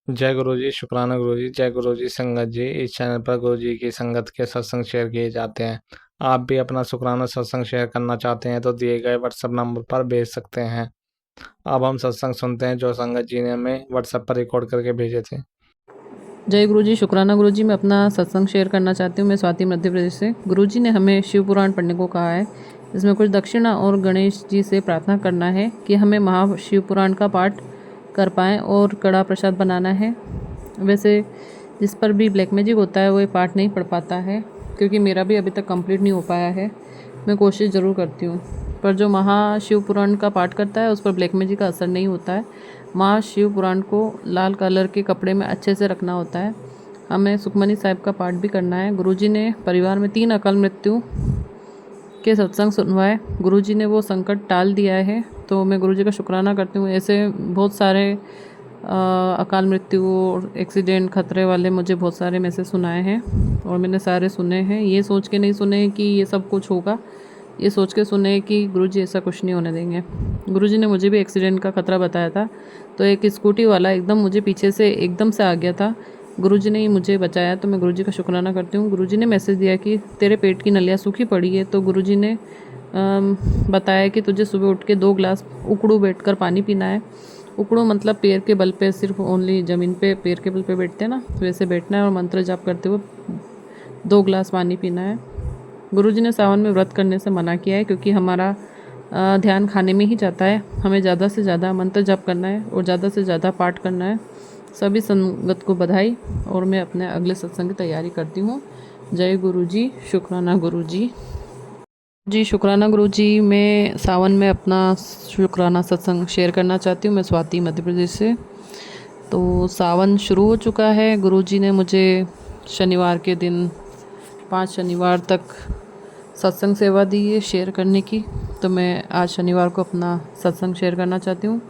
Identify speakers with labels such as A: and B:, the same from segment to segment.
A: जय गुरु जी, शुक्राना गुरु जी। जय गुरु जी संगत जी। इस चैनल पर गुरु जी की संगत के सत्संग शेयर किए जाते हैं। आप भी अपना शुक्राना सत्संग शेयर करना चाहते हैं तो दिए गए व्हाट्सएप नंबर पर भेज सकते हैं। अब हम सत्संग सुनते हैं जो संगत जी ने हमें व्हाट्सएप पर रिकॉर्ड करके भेजे थे।
B: जय गुरु जी, शुक्राना गुरु जी। मैं अपना सत्संग शेयर करना चाहती हूँ। मैं स्वाति मध्य प्रदेश से। गुरु जी ने हमें शिव पुराण पढ़ने को कहा है। इसमें कुछ दक्षिणा और गणेश जी से प्रार्थना करना है कि हमें महाशिव पुराण का पाठ कर पाएँ और कड़ा प्रसाद बनाना है। वैसे जिस पर भी ब्लैक मैजिक होता है वो ये पाठ नहीं पढ़ पाता है, क्योंकि मेरा भी अभी तक कंप्लीट नहीं हो पाया है। मैं कोशिश ज़रूर करती हूँ, पर जो महाशिव पुराण का पाठ करता है उस पर ब्लैक मैजिक का असर नहीं होता है। महाशिव पुराण को लाल कलर के कपड़े में अच्छे से रखना होता है। हमें सुखमनी साहिब का पाठ भी करना है। गुरुजी ने परिवार में 3 अकाल मृत्यु के सत्संग सुनवाए। गुरुजी ने वो संकट टाल दिया है, तो मैं गुरुजी का शुक्राना करती हूँ। ऐसे बहुत सारे अकाल मृत्यु और एक्सीडेंट खतरे वाले मुझे बहुत सारे मैसेज सुनाए हैं और मैंने सारे सुने हैं। ये सोच के नहीं सुने कि ये सब कुछ होगा, ये सोच के सुने कि गुरुजी ऐसा कुछ नहीं होने देंगे। गुरुजी ने मुझे भी एक्सीडेंट का खतरा बताया था, तो एक स्कूटी वाला एकदम मुझे पीछे से एकदम से आ गया था। गुरुजी ने ही मुझे बचाया, तो मैं गुरुजी का शुक्राना करती हूँ। गुरुजी ने मैसेज दिया कि तेरे पेट की नलियाँ सूखी पड़ी है, तो गुरुजी ने बताया कि तुझे सुबह उठ के 2 ग्लास उकड़ू बैठकर पानी पीना है। उकड़ू मतलब पैर के बल पे, सिर्फ ओनली ज़मीन पे पैर के बल पे बैठते हैं ना, वैसे बैठना है और मंत्र जाप करते हुए 2 ग्लास पानी पीना है। गुरुजी ने सावन में व्रत करने से मना किया है, क्योंकि हमारा ध्यान खाने में ही जाता है। हमें ज़्यादा से ज़्यादा मंत्र जाप करना है और ज़्यादा से ज़्यादा पाठ करना है। सभी संगत को बधाई, और मैं अपने अगले सत्संग की तैयारी करती हूँ। जय गुरु जी, शुक्राना गुरु जी। जी शुक्राना गुरु जी। मैं सावन में अपना शुक्राना सत्संग शेयर करना चाहती हूँ। मैं स्वाति मध्य प्रदेश से। तो सावन शुरू हो चुका है। गुरु जी ने मुझे शनिवार के दिन 5 शनिवार तक सत्संग सेवा दी है शेयर करने की, तो मैं आज शनिवार को अपना सत्संग शेयर करना चाहती हूँ।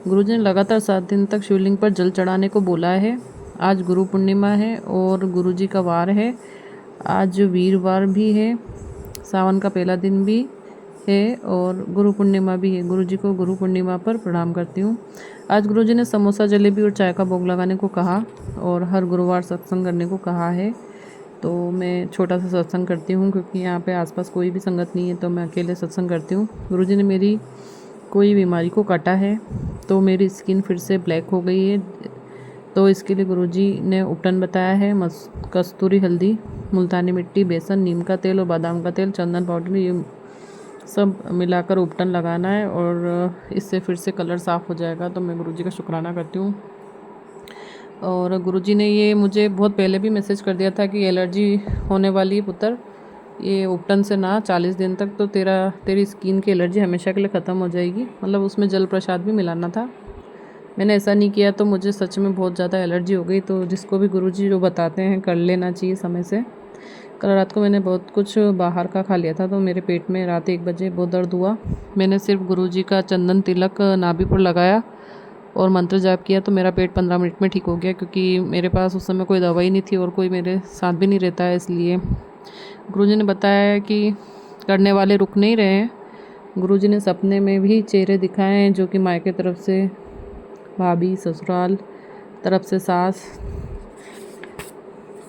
B: गुरुजी ने लगातार 7 दिन तक शिवलिंग पर जल चढ़ाने को बोला है। आज गुरु पूर्णिमा है और गुरुजी का वार है। आज वीरवार भी है, सावन का पहला दिन भी है और गुरु पूर्णिमा भी है। गुरुजी को गुरु पूर्णिमा पर प्रणाम करती हूँ। आज गुरुजी ने समोसा, जलेबी और चाय का भोग लगाने को कहा और हर गुरुवार सत्संग करने को कहा है। तो मैं छोटा सा सत्संग करती हूँ, क्योंकि यहाँ पे आसपास कोई भी संगत नहीं है, तो मैं अकेले सत्संग करती हूँ। गुरुजी ने मेरी कोई बीमारी को काटा है, तो मेरी स्किन फिर से ब्लैक हो गई है, तो इसके लिए गुरुजी ने उपटन बताया है। कस्तूरी हल्दी, मुल्तानी मिट्टी, बेसन, नीम का तेल और बादाम का तेल, चंदन पाउडर, ये सब मिलाकर उपटन लगाना है और इससे फिर से कलर साफ़ हो जाएगा। तो मैं गुरुजी का शुक्राना करती हूँ। और गुरुजी ने ये मुझे बहुत पहले भी मैसेज कर दिया था कि एलर्जी होने वाली है पुत्र, ये उपटन से ना 40 दिन तक तो तेरी स्किन की एलर्जी हमेशा के लिए ख़त्म हो जाएगी। मतलब उसमें जल प्रसाद भी मिलाना था। मैंने ऐसा नहीं किया तो मुझे सच में बहुत ज़्यादा एलर्जी हो गई। तो जिसको भी गुरुजी जो बताते हैं कर लेना चाहिए समय से। कल रात को मैंने बहुत कुछ बाहर का खा लिया था, तो मेरे पेट में रात 1 बजे बहुत दर्द हुआ। मैंने सिर्फ गुरुजी का चंदन तिलक नाभि पर लगाया और मंत्र जाप किया, तो मेरा पेट 15 मिनट में ठीक हो गया, क्योंकि मेरे पास उस समय कोई दवाई नहीं थी और कोई मेरे साथ भी नहीं रहता है। इसलिए गुरुजी ने बताया है कि करने वाले रुक नहीं रहे हैं। गुरुजी ने सपने में भी चेहरे दिखाए हैं, जो कि मायके तरफ से भाभी, ससुराल तरफ से सास,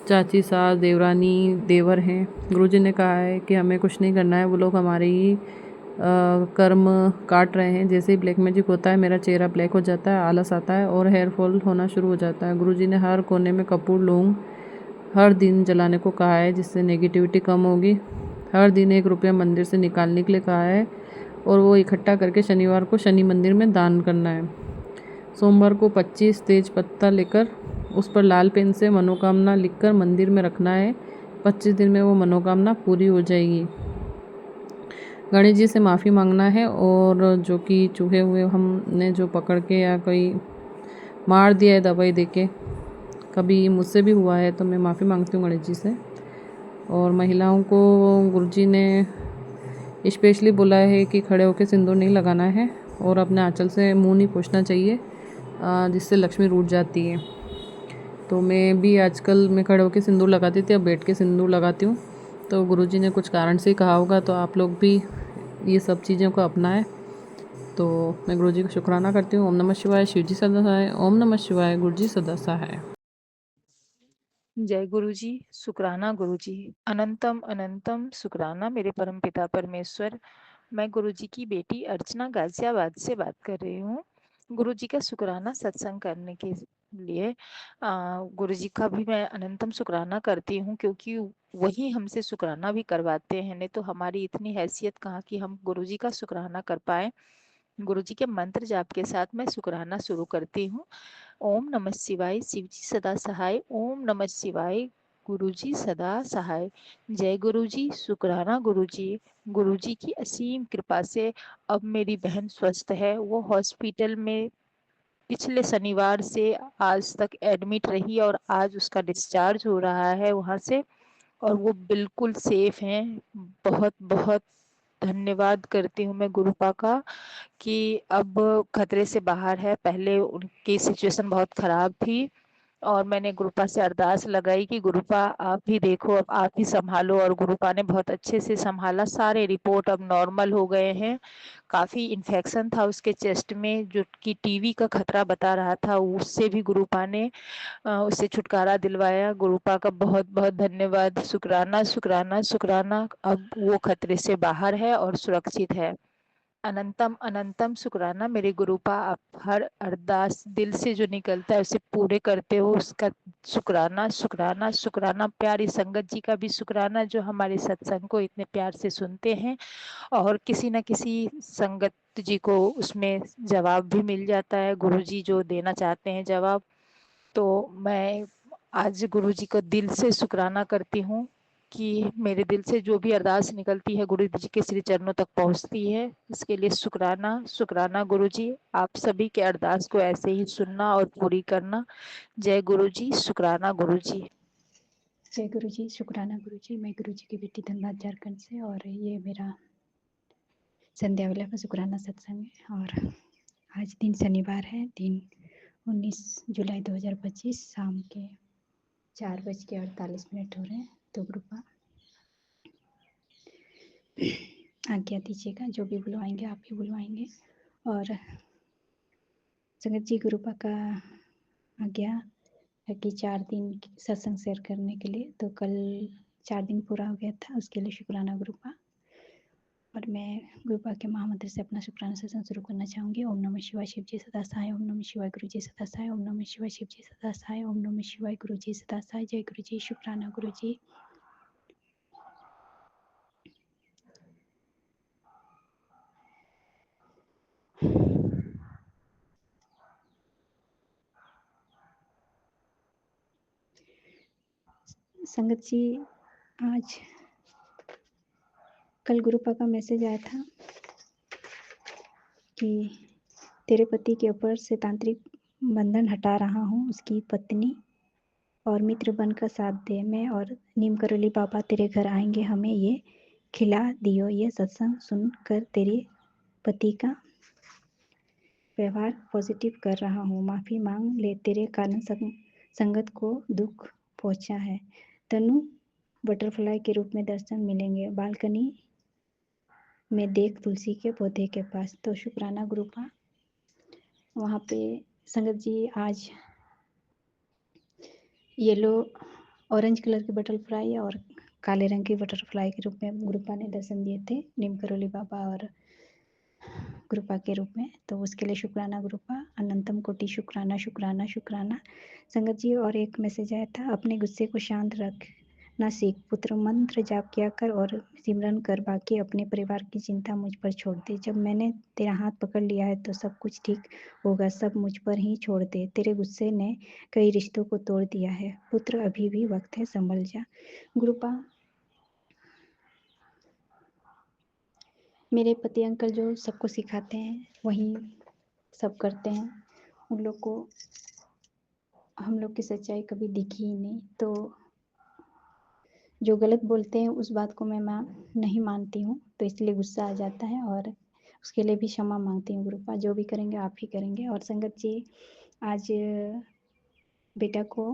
B: चाची, सास, देवरानी, देवर हैं। गुरुजी ने कहा है कि हमें कुछ नहीं करना है, वो लोग हमारे ही कर्म काट रहे हैं। जैसे ही ब्लैक मैजिक होता है मेरा चेहरा ब्लैक हो जाता है, आलस आता है और हेयर फॉल होना शुरू हो जाता है। गुरुजी ने हर कोने में कपूर, लौंग हर दिन जलाने को कहा है, जिससे नेगेटिविटी कम होगी। हर दिन 1 रुपया मंदिर से निकालने के लिए कहा है और वो इकट्ठा करके शनिवार को शनि मंदिर में दान करना है। सोमवार को 25 तेज पत्ता लेकर उस पर लाल पेन से मनोकामना लिखकर मंदिर में रखना है। 25 दिन में वो मनोकामना पूरी हो जाएगी। गणेश जी से माफ़ी मांगना है, और जो कि चूहे हुए हमने जो पकड़ के या कोई मार दिया है दवाई देके, कभी मुझसे भी हुआ है, तो मैं माफ़ी मांगती हूँ गणेश जी से। और महिलाओं को गुरुजी ने स्पेशली बोला है कि खड़े होकर सिंदूर नहीं लगाना है और अपने आंचल से मुंह नहीं पोंछना चाहिए, जिससे लक्ष्मी रूठ जाती है। तो मैं भी आजकल मैं खड़े होकर सिंदूर लगाती थी, अब बैठ के सिंदूर लगाती हूँ। तो गुरुजी ने कुछ कारण से ही कहा होगा, तो आप लोग भी ये सब चीज़ों को अपनाएं। तो मैं गुरु जी का शुक्राना करती हूँ। ओम नमः शिवाय। शिव जी सदा सहाय। ओम नमः शिवाय। गुरु जी सदा सहाय।
C: जय गुरु जी। शुक्राना गुरु जी। अनंतम अनंतम शुक्राना मेरे परम पिता परमेश्वर। मैं गुरु जी की बेटी अर्चना गाजियाबाद से बात कर रही हूँ। गुरु जी का शुक्राना सत्संग करने के लिए गुरु जी का भी मैं अनंतम शुक्राना करती हूँ, क्योंकि वही हमसे शुक्राना भी करवाते हैं, नहीं तो हमारी इतनी हैसियत कहाँ कि हम गुरु जी का शुक्राना कर पाए। गुरु जी के मंत्र जाप के साथ मैं शुक्राना शुरू करती हूँ। ओम नमः शिवाय। शिव जी सदा सहाय। ओम नमः शिवाय। गुरु जी सदा सहाय। जय गुरु जी। शुक्राना गुरु जी। गुरु जी की असीम कृपा से अब मेरी बहन स्वस्थ है। वो हॉस्पिटल में पिछले शनिवार से आज तक एडमिट रही और आज उसका डिस्चार्ज हो रहा है वहाँ से, और वो बिल्कुल सेफ हैं। बहुत बहुत धन्यवाद करती हूँ मैं गुरुपा का कि अब खतरे से बाहर है। पहले उनकी सिचुएशन बहुत खराब थी और मैंने गुरुपा से अरदास लगाई कि गुरुपा आप ही देखो, अब आप ही संभालो, और गुरुपा ने बहुत अच्छे से संभाला। सारे रिपोर्ट अब नॉर्मल हो गए हैं। काफ़ी इन्फेक्शन था उसके चेस्ट में जो कि टीवी का खतरा बता रहा था, उससे भी गुरुपा ने उससे छुटकारा दिलवाया। गुरुपा का बहुत बहुत धन्यवाद। शुक्राना शुक्राना शुक्राना। अब वो खतरे से बाहर है और सुरक्षित है। अनंतम अनंतम शुक्राना मेरे गुरुपा। आप हर अरदास दिल से जो निकलता है उसे पूरे करते हो, उसका शुक्राना शुक्राना शुक्राना। प्यारी संगत जी का भी शुक्राना जो हमारे सत्संग को इतने प्यार से सुनते हैं, और किसी न किसी संगत जी को उसमें जवाब भी मिल जाता है, गुरु जी जो देना चाहते हैं जवाब। तो मैं आज गुरु जी को दिल से शुक्राना करती हूँ कि मेरे दिल से जो भी अरदास निकलती है गुरु जी के श्री चरणों तक पहुँचती है। इसके लिए शुक्राना शुक्राना गुरु जी। आप सभी के अरदास को ऐसे ही सुनना और पूरी करना। जय गुरु जी। शुक्राना गुरु जी।
D: जय गुरु जी। शुक्राना गुरु जी। मैं गुरु जी की बेटी धनबाद झारखंड से, और ये मेरा संध्या वेला का शुक्राना सत्संग है। और आज दिन शनिवार है, दिन 19 जुलाई 2025, शाम के 4:48 हो रहे हैं। तो कृपा आज्ञा दीजिएगा, जो भी बुलवाएंगे आप ही बुलवाएंगे। और संगत जी गुरुपा का आज्ञा है कि 4 दिन सत्संग शेयर करने के लिए, तो कल 4 दिन पूरा हो गया था, उसके लिए शुक्राना गुरुपा। और मैं गुरुपा के महामंत्र से अपना शुक्राना सत्संग शुरू करना चाहूँगी। ओम नमः शिवाय। शिव जी सदा सहाय। ओम नमः शिवाय। गुरु जी सदा सहाय। ओम नमः शिवाय। शिव जी सदा सहाय। ओम नमः शिवाय। गुरु जी सदा सहाय। जय गुरु जी। शुक्राना गुरु जी। संगत जी, आज कल गुरुपा का मैसेज आया था कि तेरे पति के ऊपर से तांत्रिक बंधन हटा रहा हूँ, उसकी पत्नी और मित्र बनकर साथ दे। मैं और नीम करोली बाबा तेरे घर आएंगे, हमें ये खिला दियो। ये सत्संग सुनकर तेरे पति का व्यवहार पॉजिटिव कर रहा हूँ, माफ़ी मांग ले, तेरे कारण संगत को दुख पहुँचा है। तनु बटरफ्लाई के रूप में दर्शन मिलेंगे, बालकनी में देख तुलसी के पौधे के पास। तो शुक्राना ग्रुपा। वहाँ पे संगत जी आज येलो ऑरेंज कलर की बटरफ्लाई और काले रंग की बटरफ्लाई के रूप में ग्रुपा ने दर्शन दिए थे, नीम करोली बाबा और ग्रुपा के रूप में। तो उसके लिए शुक्राना ग्रुपा। अनंतम कोटि शुक्राना शुक्राना शुक्राना। संगत जी, और एक मैसेज आया था, अपने गुस्से को शांत रखना सीख पुत्र, मंत्र जाप किया कर और सिमरन कर, बाकी अपने परिवार की चिंता मुझ पर छोड़ दे। जब मैंने तेरा हाथ पकड़ लिया है तो सब कुछ ठीक होगा, सब मुझ पर ही छोड़ दे। तेरे गुस्से ने कई रिश्तों को तोड़ दिया है पुत्र, अभी भी वक्त है, संभल जा। ग्रुपा, मेरे पति अंकल जो सबको सिखाते हैं वही सब करते हैं, उन लोग को हम लोग की सच्चाई कभी दिखी ही नहीं, तो जो गलत बोलते हैं उस बात को मैं नहीं मानती हूँ, तो इसलिए गुस्सा आ जाता है और उसके लिए भी क्षमा मांगती हूँ। गुरुपा, जो भी करेंगे आप ही करेंगे। और संगत जी, आज बेटा को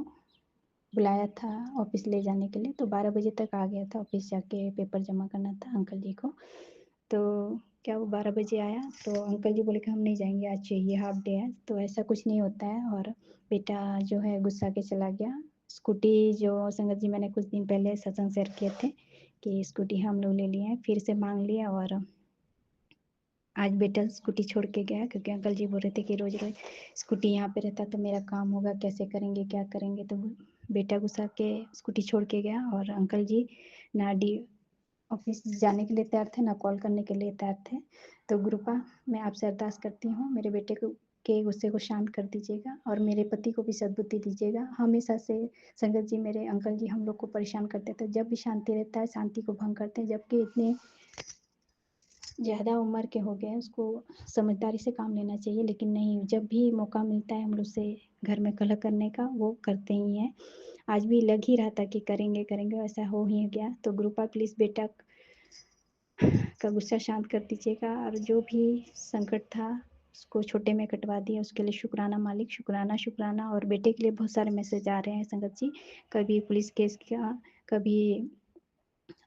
D: बुलाया था ऑफिस ले जाने के लिए, तो 12 बजे तक आ गया था, ऑफिस जाके पेपर जमा करना था अंकल जी को। तो क्या वो 12 बजे आया तो अंकल जी बोले कि हम नहीं जाएंगे, आज चाहिए, हाफ डे है। तो ऐसा कुछ नहीं होता है। और बेटा जो है गुस्सा के चला गया। स्कूटी जो संगत जी मैंने कुछ दिन पहले सत्संग शेयर किए थे कि स्कूटी हम लोग ले लिए हैं, फिर से मांग लिया। और आज बेटा स्कूटी छोड़ के गया क्योंकि अंकल जी बोल रहे थे कि रोज रोज स्कूटी यहाँ पे रहता तो मेरा काम होगा, कैसे करेंगे, क्या करेंगे। तो बेटा गुस्सा के स्कूटी छोड़ के गया। और अंकल जी ना ऑफिस जाने के लिए तैयार थे, ना कॉल करने के लिए तैयार थे। तो गुरुपा, मैं आपसे अरदास करती हूँ, मेरे बेटे को के गुस्से को शांत कर दीजिएगा और मेरे पति को भी सद्बुद्धि दीजिएगा। हमेशा से संगत जी, मेरे अंकल जी हम लोग को परेशान करते थे। जब भी शांति रहता है शांति को भंग करते हैं, जबकि इतने ज़्यादा उम्र के हो गए हैं, उसको समझदारी से काम लेना चाहिए। लेकिन नहीं, जब भी मौका मिलता है हम लोग से घर में कलह करने का, वो करते ही हैं। आज भी लग ही रहा था कि करेंगे करेंगे, ऐसा हो ही गया। तो गुरुपा प्लीज़ बेटा का गुस्सा शांत कर दीजिएगा। और जो भी संकट था उसको छोटे में कटवा दिया, उसके लिए शुक्राना मालिक, शुक्राना शुक्राना। और बेटे के लिए बहुत सारे मैसेज आ रहे हैं संगत जी, कभी पुलिस केस का, कभी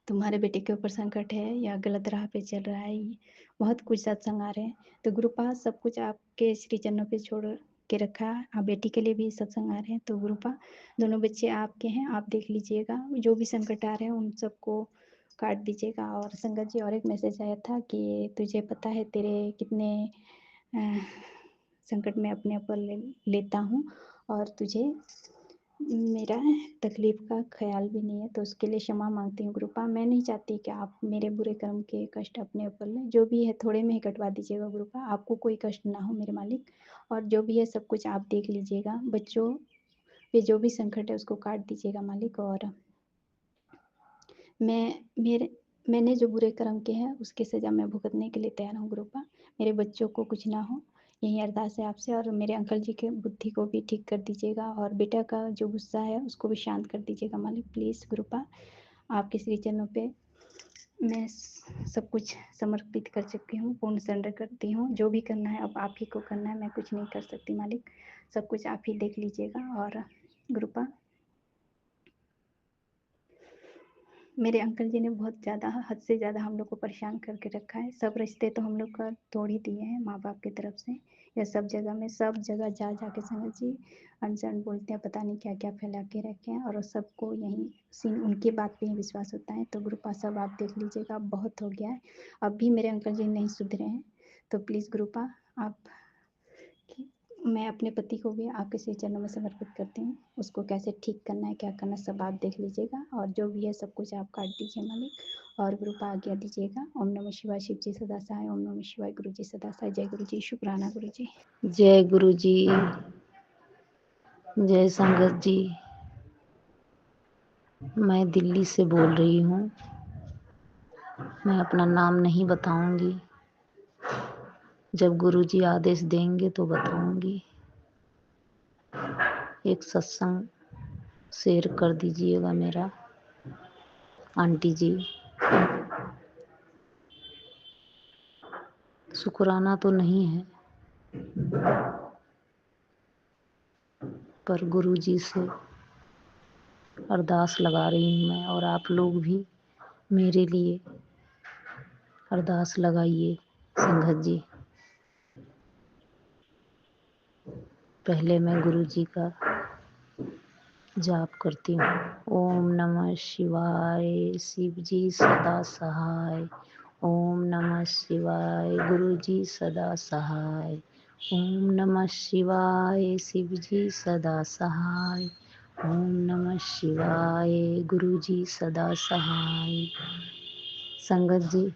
D: तुम्हारे बेटे के ऊपर संकट है या गलत राह पे चल रहा है, बहुत कुछ सत्संग आ रहे हैं। तो गुरुपा सब कुछ आपके श्री चरणों पे छोड़ के रखा। आप बेटी के लिए भी सत्संग आ रहे हैं। तो गुरुपा दोनों बच्चे आपके हैं, आप देख लीजिएगा, जो भी संकट आ रहे हैं उन सबको काट दीजिएगा। और संगत जी और एक मैसेज आया था कि तुझे पता है तेरे कितने संकट में अपने ऊपर लेता हूँ और तुझे मेरा तकलीफ का ख्याल भी नहीं है, तो उसके लिए क्षमा मांगती हूँ गुरुपा। मैं नहीं चाहती कि आप मेरे बुरे कर्म के कष्ट अपने ऊपर लें, जो भी है थोड़े में ही कटवा दीजिएगा गुरुपा, आपको कोई कष्ट ना हो मेरे मालिक। और जो भी है सब कुछ आप देख लीजिएगा, बच्चों पे जो भी संकट है उसको काट दीजिएगा मालिक। और मैंने जो बुरे कर्म किए हैं उसकी सज़ा मैं भुगतने के लिए तैयार हूँ गुरुपा। मेरे बच्चों को कुछ ना हो, यही अरदास है आपसे। और मेरे अंकल जी के बुद्धि को भी ठीक कर दीजिएगा और बेटा का जो गुस्सा है उसको भी शांत कर दीजिएगा मालिक, प्लीज़ गुरुपा। आपके श्री चरणों पे मैं सब कुछ समर्पित कर चुकी हूँ, पूर्ण सरेंडर करती हूँ। जो भी करना है अब आप ही को करना है, मैं कुछ नहीं कर सकती मालिक, सब कुछ आप ही देख लीजिएगा। और गुरुपा, मेरे अंकल जी ने बहुत ज़्यादा, हद से ज़्यादा हम लोग को परेशान करके रखा है। सब रिश्ते तो हम लोग का तोड़ ही दिए हैं माँ बाप की तरफ से। या सब जगह में, सब जगह जा जा के संगत जी अनसन बोलते हैं, पता नहीं क्या क्या फैला के रखे हैं। और सबको यही सीन उनकी बात पे ही विश्वास होता है। तो गुरुपा सब आप देख लीजिएगा, अब बहुत हो गया है। अब भी मेरे अंकल जी नहीं सुधरे हैं। तो प्लीज़ गुरुपा आप, मैं अपने पति को भी आपके श्री चरणों में समर्पित करती हूँ। उसको कैसे ठीक करना है, क्या करना है, सब आप देख लीजिएगा। और जो भी है सब कुछ आप काट दीजिए मालिक। और गुरुपा आज्ञा दीजिएगा। ओम नमः शिवाय, शिव जी सदा सहाय। ओम नमः शिवाय, गुरु जी सदा सहाय। जय गुरु जी, शुक्राना गुरु जी।
E: जय गुरु जी, जय संगत जी। मैं दिल्ली से बोल रही हूँ। मैं अपना नाम नहीं बताऊंगी, जब गुरु जी आदेश देंगे तो बताऊंगी। एक सत्संग शेयर कर दीजिएगा मेरा, आंटी जी। शुक्राना तो नहीं है, पर गुरु जी से अरदास लगा रही हूँ मैं, और आप लोग भी मेरे लिए अरदास लगाइए संगत जी। पहले मैं गुरु जी का जाप करती हूँ। ओम नमः शिवाय, शिव जी सदा सहाय। ओम नमः शिवाय, गुरु जी सदा सहाय। ओम नमः शिवाय, शिव जी सदा सहाय। ओम नमः शिवाय, गुरु जी सदा सहाय। संगत जी,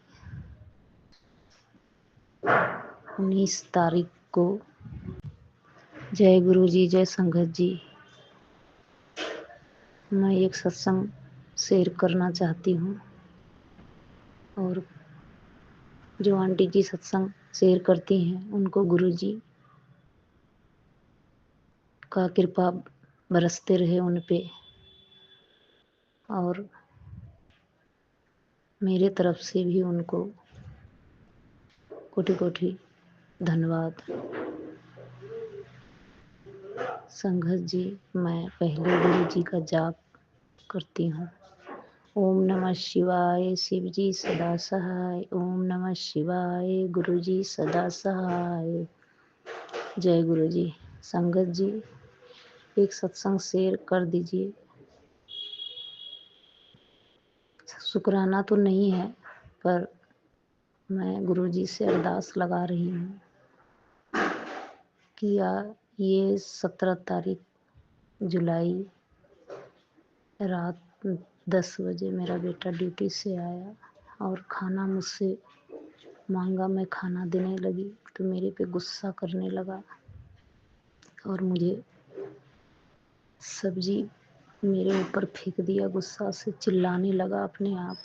E: 19 तारीख को, जय गुरु जी, जय संगत जी, मैं एक सत्संग शेयर करना चाहती हूँ। और जो आंटी जी सत्संग शेयर करती हैं उनको गुरु जी का कृपा बरसते रहे उन पे, और मेरे तरफ से भी उनको कोटि कोटि धन्यवाद। संगत जी, मैं पहले गुरु जी का जाप करती हूँ ओम नमः शिवाय शिव जी सदा सहाय। ओम नमः शिवाय गुरु जी सदा सहाय। जय गुरु जी। संगत जी एक सत्संग शेयर कर दीजिए। शुक्राना तो नहीं है, पर मैं गुरु जी से अरदास लगा रही हूँ कि ये 17 तारीख जुलाई रात 10 बजे मेरा बेटा ड्यूटी से आया और खाना मुझसे मांगा। मैं खाना देने लगी तो मेरे पे गुस्सा करने लगा और मुझे सब्जी मेरे ऊपर फेंक दिया। गुस्सा से चिल्लाने लगा अपने आप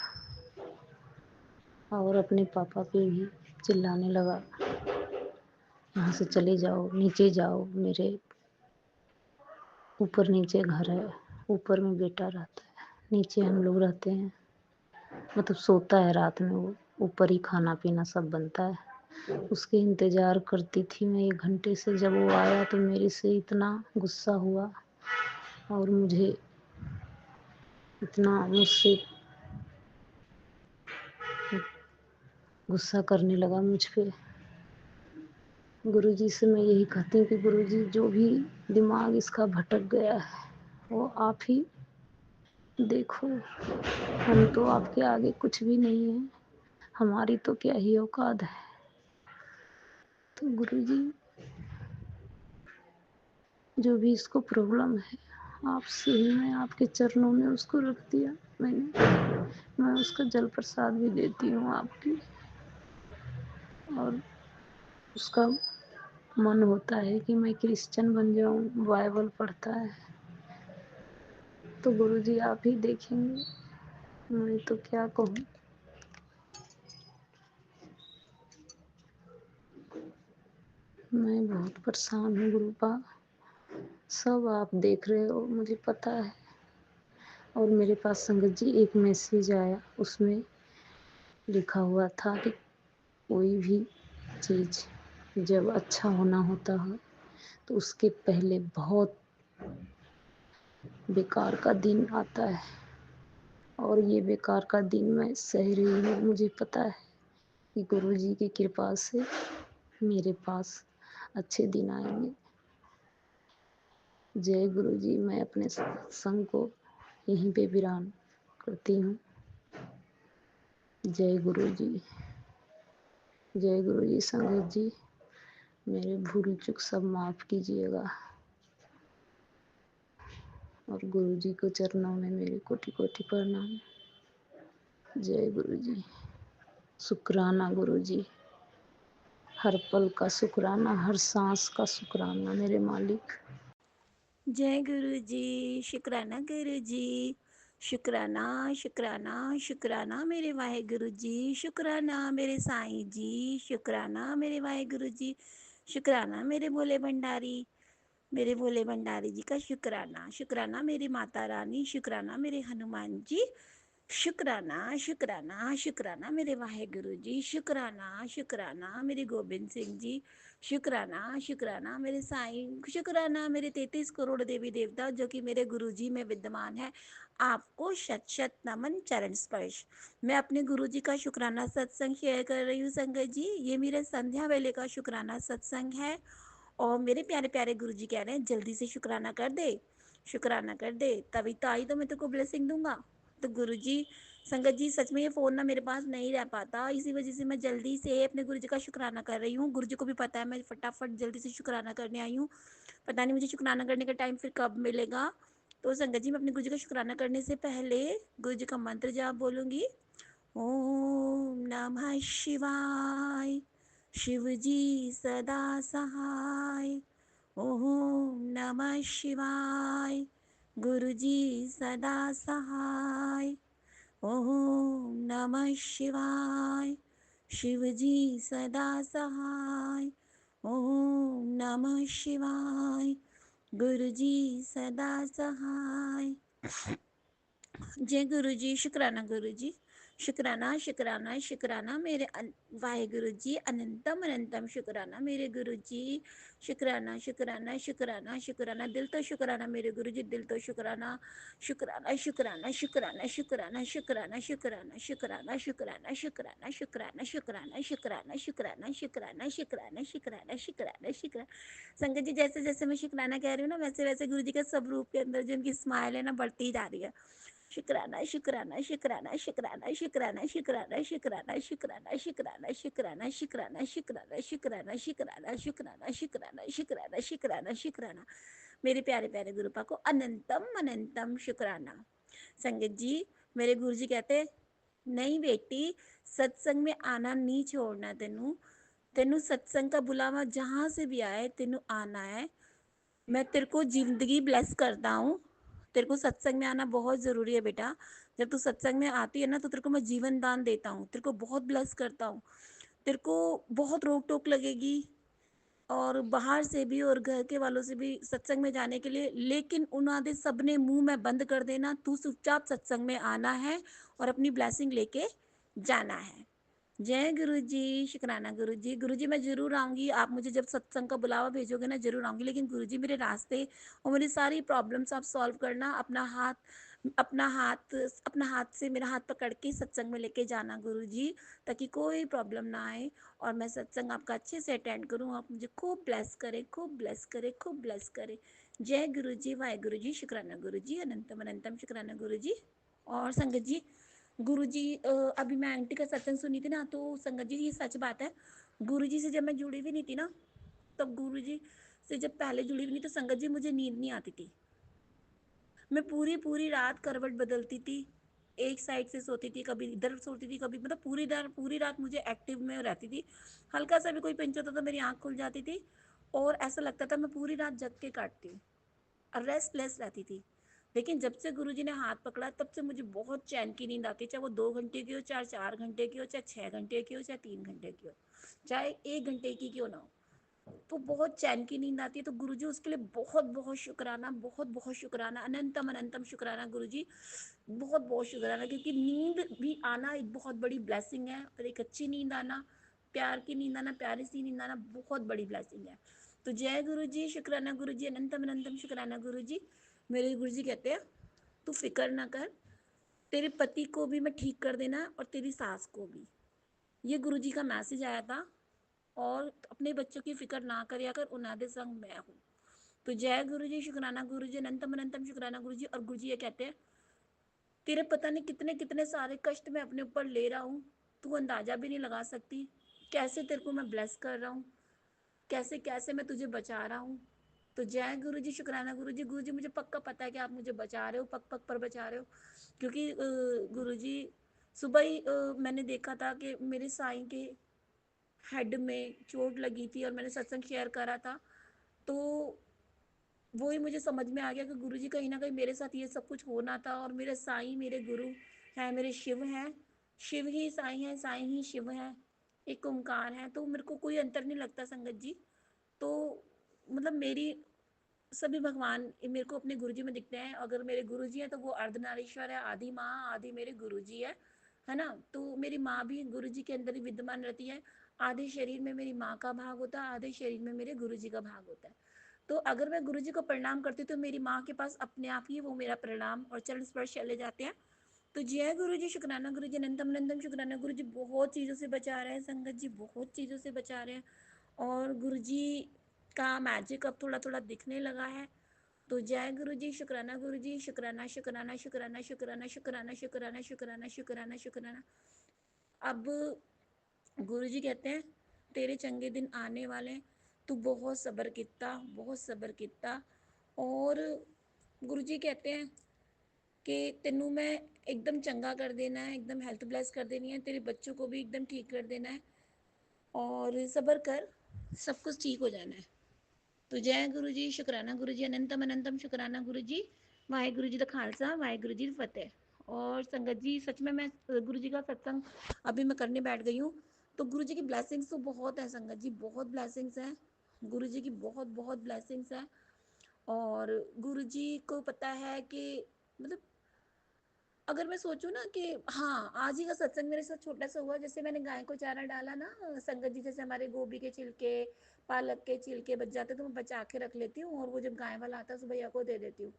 E: और अपने पापा पे भी चिल्लाने लगा, यहाँ से चले जाओ, नीचे जाओ, मेरे ऊपर नीचे घर है, ऊपर में बेटा रहता है, नीचे हम लोग रहते हैं। मतलब सोता है रात में वो, ऊपर ही खाना पीना सब बनता है। उसके इंतज़ार करती थी मैं 1 घंटे से। जब वो आया तो मेरे से इतना गुस्सा हुआ और मुझे इतना मुझसे गुस्सा करने लगा मुझ पे। गुरुजी से मैं यही कहती हूँ कि गुरुजी जो भी दिमाग इसका भटक गया है वो आप ही देखो। हम तो आपके आगे कुछ भी नहीं है, हमारी तो क्या ही औकात है। तो गुरुजी जो भी इसको प्रॉब्लम है, आपसे ही मैं आपके चरणों में उसको रख दिया मैं उसका जल प्रसाद भी देती हूँ आपकी। और उसका मन होता है कि मैं क्रिश्चियन बन जाऊँ, बाइबल पढ़ता है। तो गुरुजी आप ही देखेंगे, मैं तो क्या कहूँ। मैं बहुत परेशान हूँ गुरुपा, सब आप देख रहे हो, मुझे पता है। और मेरे पास संगत जी एक मैसेज आया, उसमें लिखा हुआ था कि कोई भी चीज़ जब अच्छा होना होता है तो उसके पहले बहुत बेकार का दिन आता है। और ये बेकार का दिन मैं सह रही हूँ। मुझे पता है कि गुरुजी की कृपा से मेरे पास अच्छे दिन आएंगे। जय गुरुजी। मैं अपने सत्संग को यहीं पे विराम करती हूँ। जय गुरुजी। जय गुरुजी। संगत जी मेरे भूल चूक सब माफ़ कीजिएगा और गुरुजी को चरणों में मेरे कोटि कोटि प्रणाम। जय गुरुजी। शुक्राना गुरुजी, हर पल का शुक्राना, हर सांस का शुक्राना मेरे मालिक।
F: जय गुरु जी। शुक्राना गुरु जी। शुक्राना शुक्राना शुक्राना मेरे वाहेगुरु जी। शुक्राना मेरे साईं जी। शुक्राना मेरे वाहेगुरु जी। शुक्राना मेरे भोले भंडारी, मेरे भोले भंडारी जी का शुक्राना। शुक्राना मेरी माता रानी। शुक्राना मेरे हनुमान जी। शुक्राना शुक्राना शुक्राना मेरे वाहेगुरु जी। शुक्राना शुक्राना मेरे गोबिंद सिंह जी। शुक्राना शुक्राना मेरे साईं। शुक्राना मेरे 33 करोड़ देवी देवता जो कि मेरे गुरु जी में विद्यमान है। आपको शत शत नमन चरण स्पर्श। मैं अपने गुरु जी का शुक्राना सत्संग शेयर कर रही हूँ संगत जी। ये मेरे संध्या वेले का शुक्राना सत्संग है और मेरे प्यारे प्यारे गुरु जी कह रहे हैं जल्दी से शुक्राना कर दे, शुक्राना कर दे, तभी तो आई तो मैं तेको ब्लेसिंग दूंगा। तो गुरु जी संगत जी सच में ये फ़ोन ना मेरे पास नहीं रह पाता, इसी वजह से मैं जल्दी से अपने गुरु जी का शुक्राना कर रही हूँ। गुरु जी को भी पता है मैं फटाफट जल्दी से शुक्राना करने आई हूँ। पता नहीं मुझे शुक्राना करने का टाइम फिर कब मिलेगा। तो संगत जी मैं अपने गुरु जी का शुक्राना करने से पहले गुरु जी का मंत्र जाप बोलूँगी। ओम नमः शिवाय। शिव जी सदा सहाय। ओम नमः शिवाय। गुरु जी सदा सहाय। ओम नमः शिवाय। शिव जी सदा सहाय। ओम नमः शिवाय। गुरु जी सदा सहाय। जय गुरु जी। शुक्राना गुरु जी। शुक्राना शुक्राना शुक्राना मेरे वाहेगुरु जी, अनंतम अनंतम शुक्राना मेरे गुरु जी। शुक्राना शुक्राना शुक्राना शुक्राना, दिल तो शुक्राना मेरे गुरु जी, दिल तो शुक्राना। शुक्राना शुक्राना शुक्राना शुक्राना शुक्राना शुक्राना शुक्राना शुक्राना शुक्राना शुक्राना शुक्राना शुक्राना शुक्राना शुक्राना शुक्राना शुक्राना शुक्राना शुक्राना। संगत जी, जैसे जैसे मैं शुक्राना कह रही हूँ ना, वैसे वैसे गुरु जी के सब रूप के अंदर जो उनकी स्माइल है ना, बढ़ती ही जा रही है। शुक्राना शुक्राना शुक्राना शुक्राना शुक्राना शुक्राना शुक्राना शुक्राना शुक्राना शुक्राना शुक्राना शुक्राना शुक्राना शुक्राना शुक्राना शुक्राना शुक्राना शुक्राना शुक्राना मेरे प्यारे प्यारे गुरुपा को अनंतम अनंतम शुक्राना। संगत जी, मेरे गुरु जी कहते, नहीं बेटी, सत्संग में आना नहीं छोड़ना, तेनू तेनू सत्संग का बुलावा जहां से भी आए तेनू आना है। मैं तेरे को जिंदगी ब्लेस करता हूँ। तेरे को सत्संग में आना बहुत ज़रूरी है बेटा। जब तू सत्संग में आती है ना, तो तेरे को मैं जीवन दान देता हूँ, तेरे को बहुत ब्लेस करता हूँ। तेरे को बहुत रोक टोक लगेगी, और बाहर से भी और घर के वालों से भी सत्संग में जाने के लिए, लेकिन उन्होंने सबने मुंह में बंद कर देना। तू चुपचाप सत्संग में आना है और अपनी ब्लेसिंग लेके जाना है। जय गुरु जी, शुक्राना गुरु जी। गुरु जी, मैं जरूर आऊंगी, आप मुझे जब सत्संग का बुलावा भेजोगे ना, जरूर आऊंगी। लेकिन गुरु जी, मेरे रास्ते और मेरी सारी प्रॉब्लम्स आप सॉल्व करना। अपना हाथ से मेरा हाथ पकड़ के सत्संग में लेके जाना गुरु जी, ताकि कोई प्रॉब्लम ना आए और मैं सत्संग आपका अच्छे से अटेंड करूं। आप मुझे खूब ब्लेस करें, खूब ब्लेस करें, खूब ब्लेस करें। जय गुरु जी, वाहे गुरु जी, शुक्राना गुरु जी, अनंतम अनंतम शुक्राना गुरु जी। और संगत जी, गुरुजी, अभी मैं आंटी का सत्संग सुनी थी ना, तो संगत जी, ये सच बात है। गुरुजी से जब मैं जुड़ी हुई नहीं थी ना, तब गुरुजी से जब पहले जुड़ी हुई नहीं, तो संगत जी मुझे नींद नहीं आती थी। मैं पूरी पूरी रात करवट बदलती थी, एक साइड से सोती थी, कभी इधर सोती थी, कभी मतलब पूरी रात मुझे एक्टिव में रहती थी। हल्का सा भी कोई पिंच होता था, मेरी आंख खुल जाती थी, और ऐसा लगता था मैं पूरी रात जग के काटती हूँ और रेस्टलेस रहती थी। लेकिन जब से गुरुजी ने हाथ पकड़ा, तब से मुझे बहुत चैन की नींद आती है, चाहे वो 2 घंटे की हो, चाहे 4 घंटे की हो, चाहे 6 घंटे की हो, चाहे 3 घंटे की हो, चाहे 1 घंटे की क्यों ना हो, तो बहुत चैन की नींद आती है। तो गुरुजी, उसके लिए बहुत बहुत शुक्राना, बहुत बहुत शुक्राना, अनंतम अनंतम शुक्राना गुरुजी, बहुत बहुत शुक्राना। क्योंकि नींद भी आना एक बहुत बड़ी ब्लेसिंग है, और एक अच्छी नींद आना, प्यार की नींद आना, प्यारी सी नींद आना बहुत बड़ी ब्लेसिंग है। तो जय गुरु जी, शुक्राना गुरु जी, अनंतम अनंतम शुक्राना गुरु जी। मेरे गुरु जी कहते हैं, तू फिक्र ना कर, तेरे पति को भी मैं ठीक कर देना, और तेरी सास को भी। ये गुरु जी का मैसेज आया था। और अपने बच्चों की फिक्र ना करिया कर, उन्हादे संग मैं हूँ। तो जय गुरु जी, शुक्राना गुरु जी, अनंतम अनंतम शुक्राना गुरु जी। और गुरु जी ये कहते हैं, तेरे पता नहीं कितने कितने सारे कष्ट मैं अपने ऊपर ले रहा हूँ, तू अंदाजा भी नहीं लगा सकती कैसे तेरे को मैं ब्लेस कर रहा हूँ, कैसे कैसे मैं तुझे बचा रहा हूँ। तो जय गुरु जी, शुक्राना गुरु जी। गुरु जी, मुझे पक्का पता है कि आप मुझे बचा रहे हो, पक पक पर बचा रहे हो। क्योंकि गुरु जी, सुबह ही मैंने देखा था कि मेरे साईं के हेड में चोट लगी थी, और मैंने सत्संग शेयर करा था। तो वो ही मुझे समझ में आ गया कि गुरु जी, कहीं ना कहीं मेरे साथ ये सब कुछ होना था। और मेरे साईं मेरे गुरु हैं, मेरे शिव हैं। शिव ही साईं है, साईं ही शिव है, एक ओंकार है। तो मेरे को कोई अंतर नहीं लगता संगत जी। तो मतलब मेरी सभी भगवान मेरे को अपने गुरुजी में दिखते हैं। अगर मेरे गुरुजी हैं, तो वो अर्धनारीश्वर है, आदि माँ, आदि मेरे गुरुजी है ना। तो मेरी माँ भी गुरुजी के अंदर ही विद्यमान रहती है। आधे शरीर में मेरी माँ का भाग होता है, आधे शरीर में मेरे गुरुजी का भाग होता है। तो अगर मैं गुरुजी को प्रणाम करती हूँ, तो मेरी माँ के पास अपने आप ही वो मेरा प्रणाम और चरण स्पर्श चले जाते हैं। तो जय गुरु जी, शुक्राना गुरु जी, अनंतम अनंतम शुक्राना गुरु जी। बहुत चीज़ों से बचा रहे हैं संगत जी, बहुत चीज़ों से बचा रहे हैं। और गुरु जी का मैजिक अब थोड़ा थोड़ा दिखने लगा है। तो जय गुरु जी, शुक्राना गुरु जी, शुक्राना शुक्राना शुक्राना शुक्राना शुक्राना शुक्राना शुक्राना शुक्राना शुक्राना। अब गुरु जी कहते हैं, तेरे चंगे दिन आने वाले, तू बहुत सब्र किता, बहुत सब्र किता। और गुरु जी कहते हैं कि तेनू मैं एकदम चंगा कर देना है, एकदम हेल्थ ब्लेस कर देनी है, तेरे बच्चों को भी एकदम ठीक कर देना है, और सब्र कर, सब कुछ ठीक हो जाना है। तो जय गुरु जी, शुक्राना गुरु जी, अनंतम अनंतम शुक्राना गुरु जी। वाहे गुरु जी दा खालसा, वाहे गुरु जी दी फतेह। और संगत जी, सच में मैं गुरु जी का सत्संग अभी मैं करने बैठ गई हूँ। तो गुरु जी की ब्लेसिंग्स तो बहुत है संगत जी, बहुत ब्लेसिंग्स हैं गुरु जी की, बहुत बहुत ब्लेसिंग्स हैं। और गुरु जी को पता है कि मतलब अगर मैं सोचूँ ना कि हाँ, आज ही का सत्संग मेरे साथ छोटा-सा हुआ, जैसे मैंने गाय को चारा डाला ना, संगत जी जैसे हमारे गोभी के छिलके, पालक के छिलके बच जाते हैं तो मैं बचा के रख लेती हूँ और वो जब गाय वाला आता है उस भैया को दे देती हूँ।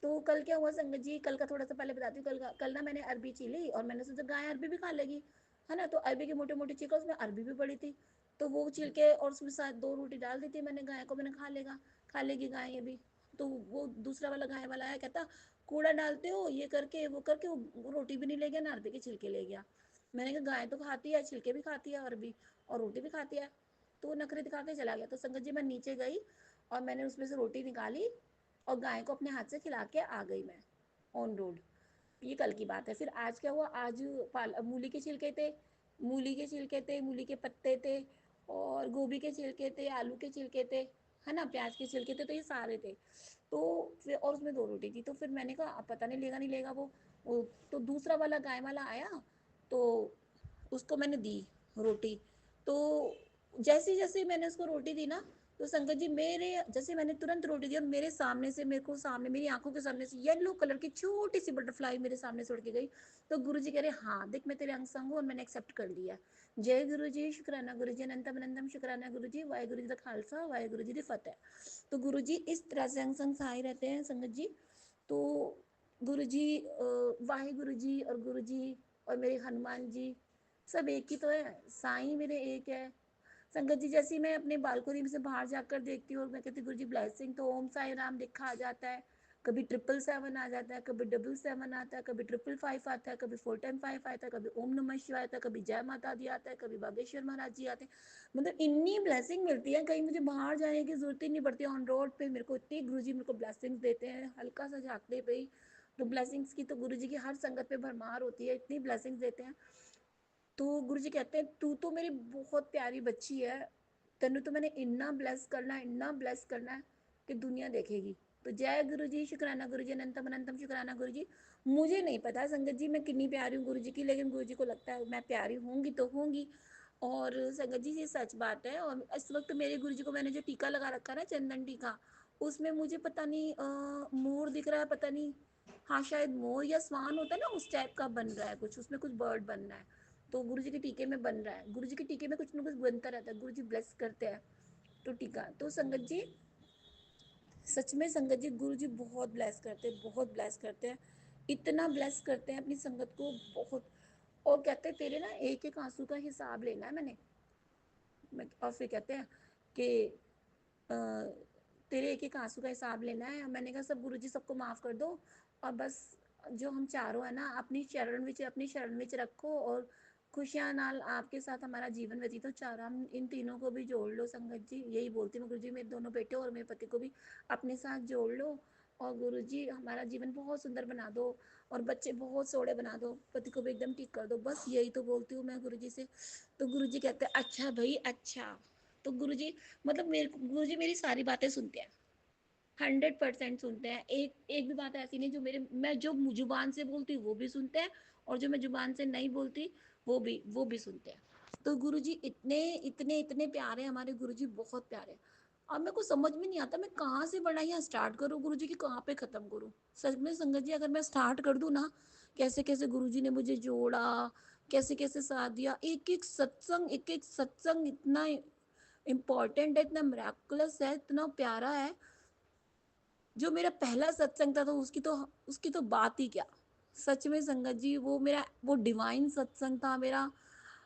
F: तो कल क्या हुआ संगत जी, कल का थोड़ा-सा पहले बताती हूँ। कल ना मैंने अरबी छीली और मैंने सोचा गाय अरबी भी खा लेगी, है ना? तो अरबी की मोटी-मोटी छिलका, उसमें अरबी भी पड़ी थी। तो वो छील के और उसमें साथ 2 रोटी डाल दी थी मैंने गाय को, मैंने खा लेगी गाय ये भी। तो वो दूसरा वाला गाय वाला आया, कहता कूड़ा डालते हो, ये करके, वो करके, वो रोटी भी नहीं ले गया ना अरबी के छिलके ले गया। मैंने कहा गाय तो खाती है, छिलके भी खाती है अरबी और रोटी भी खाती है। तो वो नखरे दिखा के चला गया। तो संगत जी मैं नीचे गई और मैंने उसमें से रोटी निकाली और गाय को अपने हाथ से खिला के आ गई मैं ऑन रोड। ये कल की बात है। फिर आज क्या हुआ, आज मूली के छिलके थे, मूली के पत्ते थे और गोभी के छिलके थे, आलू के छिलके थे, है ना, प्याज के छिलके थे, तो ये सारे थे। तो फिर और उसमें 2 रोटी थी। तो फिर मैंने कहा अब पता नहीं लेगा नहीं लेगा वो तो दूसरा वाला गाय वाला आया, तो उसको मैंने दी रोटी। तो जैसे-जैसे मैंने उसको रोटी दी ना, तो संगत जी मेरे जैसे मैंने तुरंत रोटी दी और मेरे सामने से, मेरी आँखों के सामने से येलो कलर की छोटी-सी बटरफ्लाई मेरे सामने से उड़ के गई। तो गुरुजी कह रहे, "हाँ, देख मैं तेरे अंग-संग हूँ और मैंने एक्सेप्ट कर लिया। जय गुरु जी, शुक्राना गुरु जी, अनंतम अनंतम शुक्राना गुरु जी, वाहेगुरु जी दा खालसा, वाहेगुरु जी दी फतेह।" तो गुरुजी इस तरह से अंग-संग सहाय रहते हैं संगत जी। तो गुरुजी वाहेगुरु जी और गुरुजी और मेरे हनुमान जी सब एक ही तो है, साईं मेरे एक है। संगत जी जैसे ही मैं अपने बालकनी में से बाहर जाकर देखती हूँ और मैं कहती हूँ गुरु जी ब्लेसिंग, तो ओम साई राम लिखा आ जाता है, कभी 777 आ जाता है, कभी 777 आता है, कभी 555 आता है, कभी 4-10-5 आता है, कभी ओम नमः शिवाय आता है, कभी जय माता दी आता है, कभी बागेश्वर महाराज जी आते हैं। मतलब इतनी ब्लेसिंग मिलती है, कहीं मुझे बाहर जाने की जरूरत ही नहीं पड़ती। ऑन रोड पे मेरे को इतनी गुरु जी मेरे को ब्लेसिंग्स देते हैं, हल्का सा झाँकते पे ही। तो ब्लेसिंग्स की तो गुरु जी की हर संगत पे भरमार होती है, इतनी ब्लेसिंग्स देते हैं। तो गुरुजी कहते हैं तू तो मेरी बहुत प्यारी बच्ची है, तेन तो मैंने इन्ना ब्लेस करना है कि दुनिया देखेगी। तो जय गुरु जी, शुक्राना गुरु जी, अनंतम अनंतम शुक्राना गुरु जी। मुझे नहीं पता संगत जी मैं कितनी प्यारी हूँ गुरु जी की, लेकिन गुरु जी को लगता है मैं प्यारी होंगी तो होंगी। और संगत जी ये सच बात है। और इस वक्त मेरे गुरु जी को मैंने जो टीका लगा रखा है ना, चंदन टीका, उसमें मुझे पता नहीं मोर दिख रहा है, पता नहीं, हाँ शायद मोर या स्वान होता है ना, उस टाइप का बन रहा है कुछ, उसमें कुछ बर्ड बन रहा है। तो गुरुजी के टीके में बन रहा है, गुरुजी के टीके में कुछ ना कुछ बनता रहता है, गुरुजी ब्लेस करते हैं। तो टीका तो संगत जी, सच में संगत जी गुरुजी बहुत ब्लेस करते हैं, बहुत ब्लेस करते हैं, इतना ब्लेस करते हैं अपनी संगत को बहुत। और कहते हैं तेरे ना एक एक आंसू का हिसाब लेना है मैंने। और फिर कहते हैं कि अ, तेरे एक एक आंसू का हिसाब लेना है। मैंने कहा सब गुरुजी सबको माफ कर दो और बस जो हम चारों है ना अपनी शरण विच रखो और खुशियां नाल आपके साथ हमारा जीवन व्यतीत हो। चार हम इन तीनों को भी जोड़ लो संगत जी, यही बोलती हूँ गुरुजी, मेरे दोनों बेटे और मेरे पति को भी अपने साथ जोड़ लो और गुरुजी हमारा जीवन बहुत सुंदर बना दो और बच्चे बहुत सोड़े बना दो, पति को भी एकदम ठीक कर दो, बस यही तो बोलती हूँ मैं गुरुजी से। तो गुरुजी कहते हैं अच्छा भाई अच्छा। तो गुरुजी मतलब मेरे गुरुजी मेरी सारी बातें सुनते हैं, 100% सुनते हैं। एक एक भी बात ऐसी नहीं जो मेरे मैं जो जुबान से बोलती हूँ वो भी सुनते हैं और जो मैं जुबान से नहीं बोलती वो भी सुनते हैं। तो गुरुजी इतने इतने इतने प्यारे, हमारे गुरुजी बहुत प्यारे। अब मेरे को समझ में नहीं आता मैं कहाँ से बढ़ाइयाँ स्टार्ट करूँ गुरुजी की, कहाँ पे खत्म करूँ। सच में संगत जी अगर मैं स्टार्ट कर दूँ ना, कैसे कैसे गुरुजी ने मुझे जोड़ा, कैसे कैसे साथ दिया, एक एक सत्संग इतना इम्पोर्टेंट है, इतना मिराकुलस है, इतना प्यारा है। जो मेरा पहला सत्संग था तो उसकी तो बात ही क्या। सच में संगत जी वो डिवाइन सत्संग था मेरा।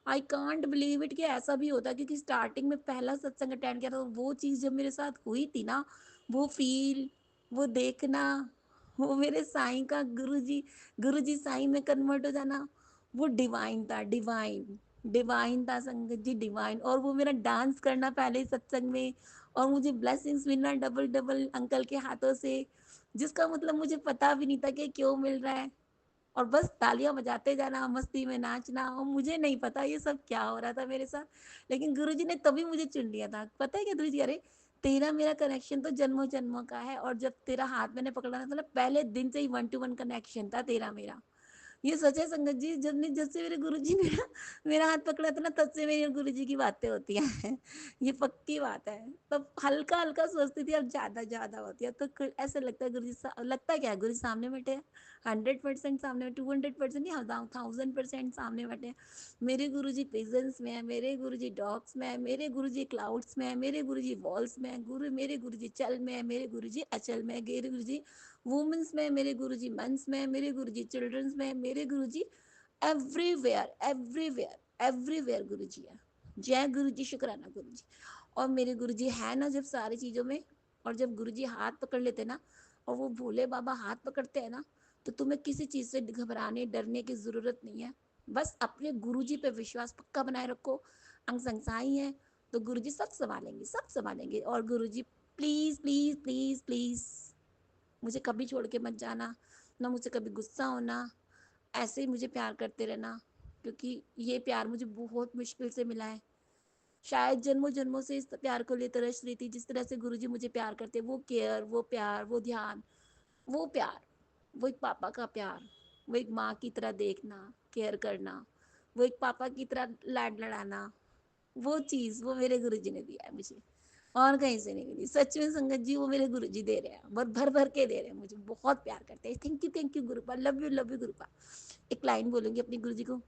F: आई कांट बिलीव इट कि ऐसा भी होता है, क्योंकि स्टार्टिंग में पहला सत्संग अटेंड किया था, तो वो चीज़ जब मेरे साथ हुई थी ना, वो फील, वो देखना, वो मेरे साईं का गुरु जी साईं में कन्वर्ट हो जाना, वो डिवाइन था, डिवाइन डिवाइन था संगत जी, डिवाइन। और वो मेरा डांस करना पहले सत्संग में और मुझे ब्लेसिंग्स मिलना डबल डबल अंकल के हाथों से, जिसका मतलब मुझे पता भी नहीं था कि क्यों मिल रहा है। और बस तालियां बजाते जाना, मस्ती में नाचना, और मुझे नहीं पता ये सब क्या हो रहा था मेरे साथ। लेकिन गुरुजी ने तभी मुझे चुन लिया था। पता है क्या गुरुजी, अरे तेरा मेरा कनेक्शन तो जन्मों जन्मों का है, और जब तेरा हाथ मैंने पकड़ा था ना, पहले दिन से ही 1 to 1 कनेक्शन था तेरा मेरा। ये सच है संगत जी, जब से मेरे गुरुजी ने ना मेरा हाथ पकड़ा था ना, तब से मेरी और गुरुजी की बातें होती हैं। ये पक्की बात है। तब हल्का-हल्का सोचती थी, अब ज़्यादा-ज़्यादा होती है। तो क ऐसा लगता है गुरुजी लगता क्या है गुरुजी सामने बैठे हैं, 100% सामने, 200% नहीं, 1000% सामने बैठे हैं। मेरे गुरुजी प्रेज़ेंस में है, मेरे गुरुजी डॉग्स में है, मेरे गुरुजी क्लाउड्स में है, मेरे गुरुजी वॉल्स में है, मेरे गुरुजी चल में है, मेरे गुरुजी अचल में है, मेरे गुरुजी वुमेन्स में, मेरे गुरुजी मेंस में, मेरे गुरुजी चिल्ड्रंस में, मेरे गुरुजी एवरीवेयर एवरीवेयर एवरीवेयर गुरुजी है। जय गुरुजी, शुक्राना गुरुजी। और मेरे गुरुजी है ना जब सारी चीज़ों में, और जब गुरुजी हाथ पकड़ लेते ना, और वो भोले बाबा हाथ पकड़ते हैं ना, तो तुम्हें किसी चीज़ से घबराने डरने की ज़रूरत नहीं है। बस अपने गुरुजी पे विश्वास पक्का बनाए रखो। अंग संगसाई है तो गुरुजी सब संभालेंगे, सब संभालेंगे। और गुरुजी प्लीज़ प्लीज़ प्लीज़ प्लीज़ मुझे कभी छोड़ के मत जाना, ना मुझसे कभी गुस्सा होना, ऐसे ही मुझे प्यार करते रहना, क्योंकि ये प्यार मुझे बहुत मुश्किल से मिला है। शायद जन्मों जन्मों से इस प्यार को लिए तरस रही थी, जिस तरह से गुरुजी मुझे प्यार करते, वो केयर, वो प्यार, वो ध्यान, वो प्यार, वो एक पापा का प्यार, वो एक माँ की तरह देखना, केयर करना, वो एक पापा की तरह लाड लड़ाना, वो चीज़ वो मेरे गुरुजी ने दिया है मुझे, और कहीं से नहीं मिली। सच में संगत जी, वो मेरे गुरुजी दे रहे हैं, बहुत भर भर के दे रहे हैं मुझे, बहुत प्यार करते हैं। Thank you Gurupa, love you Gurupa. एक लाइन बोलूंगी अपनी गुरुजी को,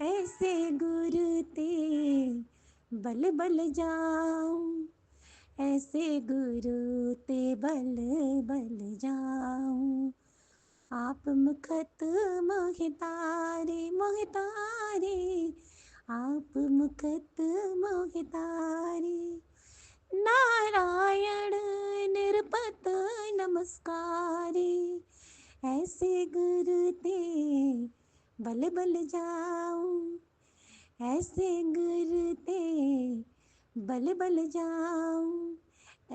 F: ऐसे गुरु ते बल बल जाऊं, ऐसे गुरु ते बल बल जाऊं, आप मुखत मोहितारे मोहितारे, आप मुखत मोहितारे, नारायण निरपत नमस्कारे, ऐसे गुरु ते बल बल जाऊं, ऐसे गुरु ते बल बल जाऊं,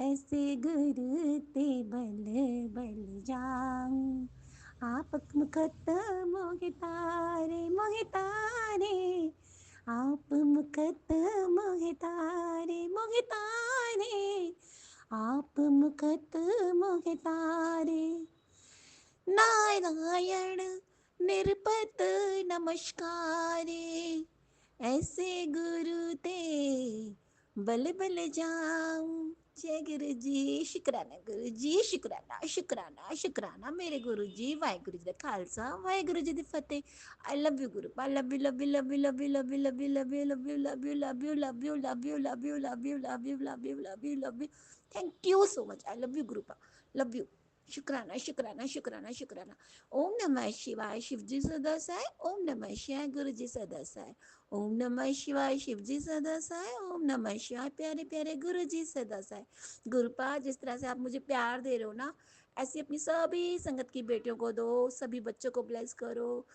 F: ऐसे गुरु ते बल बल जाऊं, आप मुखत मोहितारे मोहितारे, आप मुखत मोहितारे मोहितारे, आप मुखत मोहितारे, नारायण निरपत नमस्कारे, ऐसे गुरु ते बल बल जाऊं। जय गुरु जी, शुक्राना गुरु जी, शुक्राना शुक्राना शुक्राना मेरे गुरु जी। वाहिगुरु जी दा खालसा, वाहिगुरु जी दी फतेह। I love you Guru, I love you love you love you love you love you love you love you love you love you love you love you love you love you love you love you love you love you love you. Thank you so much, I love you Guru, love you. शुक्राना शुक्राना शुक्राना शुक्राना। ओम नमः शिवाय, शिव जी सदासाय। ओम नमः शिवाय, गुरु जी सदासाय। ओम नमः शिवाय, शिव जी सदासाय। ओम नमः शिवाय, प्यारे प्यारे गुरु जी सदासाय। गुरुपा, जिस तरह से आप मुझे प्यार दे रहे हो ना, ऐसी अपनी सभी संगत की बेटियों को दो, सभी बच्चों को ब्लेस करो,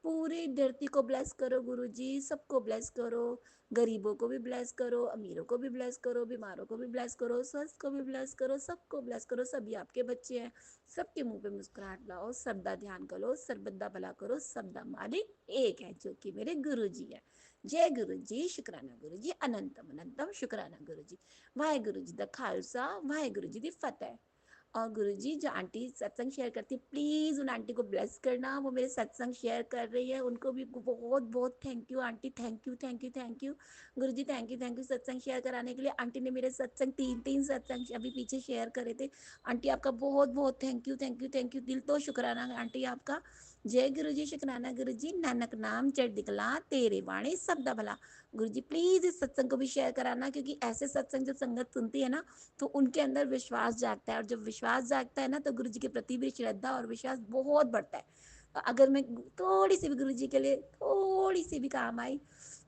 F: पूरी धरती को ब्लेस करो गुरुजी, सबको ब्लेस करो, गरीबों को भी ब्लेस करो, अमीरों को भी ब्लेस करो, बीमारों को भी ब्लेस करो, स्वस्थ को भी ब्लेस करो, सबको ब्लेस करो। सभी आपके बच्चे हैं, सबके मुंह पे मुस्कुराहट लाओ, सबदा ध्यान करो, सर्वदा भला करो, सबदा मालिक एक है जो कि मेरे गुरुजी है। जय गुरु जी, शुक्राना गुरु जी, अनंतम अनंतम शुक्राना गुरु जी। वाहिगुरु जी दा खालसा, वाहिगुरु जी दी फतेह। और गुरुजी, जो आंटी सत्संग शेयर करती है, प्लीज़ उन आंटी को ब्लेस करना, वो मेरे सत्संग शेयर कर रही है, उनको भी बहुत बहुत thank you aunty, thank you thank you thank you. Guruji thank you सत्संग शेयर कराने के लिए। आंटी ने मेरे सत्संग तीन सत्संग अभी पीछे शेयर करे थे। आंटी आपका बहुत बहुत thank you thank you thank you, दिल तो शुक्राना आंटी आपका। जय गुरु जी, शुक्राना गुरु जी। नानक नाम चढ़ कला, तेरे वाणी सबदा भला। गुरु जी प्लीज़ इस सत्संग को भी शेयर कराना, क्योंकि ऐसे सत्संग जब संगत सुनती है ना, तो उनके अंदर विश्वास जागता है, और जब विश्वास जागता है ना, तो गुरु जी के प्रति भी श्रद्धा और विश्वास बहुत बढ़ता है। तो अगर मैं थोड़ी सी भी गुरु जी के लिए थोड़ी सी भी काम आई,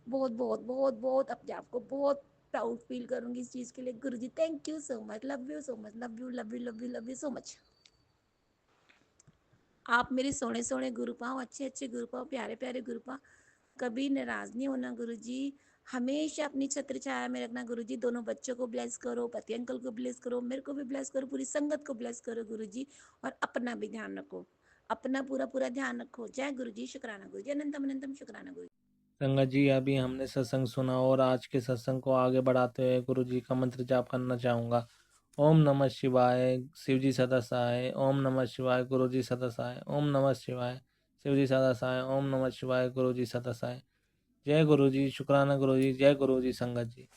F: बहुत बहुत बहुत बहुत अपने आप को बहुत प्राउड फील करूंगी इस चीज़ के लिए। Guru ji thank you so much, love you so much, love you love you love you love you so much. आप मेरे सोने सोने गुरु पाओ, अच्छे अच्छे गुरु पाओ, प्यारे प्यारे गुरु पाओ। कभी नाराज नहीं होना गुरु जी, हमेशा अपनी छत्र छाया में रखना गुरु जी। दोनों बच्चों को ब्लेस करो, पति अंकल को ब्लेस करो, मेरे को भी ब्लेस करो, पूरी संगत को ब्लेस करो गुरु जी। और अपना भी ध्यान रखो, अपना पूरा पूरा ध्यान रखो। जय गुरु जी, शुक्राना गुरु जी, अनंतम अनंतम शुक्राना गुरु जी।
A: संगत जी, अभी हमने सत्संग सुना और आज के सत्संग को आगे बढ़ाते हुए गुरु जी का मंत्र जाप करना चाहूँगा। ओम नमः शिवाय, शिव जी सदा सहाय। ओम नमः शिवाय, गुरु जी सदा सहाय। ओम नमः शिवाय, शिव जी सदा सहाय। ओम नमः शिवाय। गुरु जी सदा सहाय। जय गुरु जी। शुक्राना गुरु जी। जय गुरु जी संगत जी।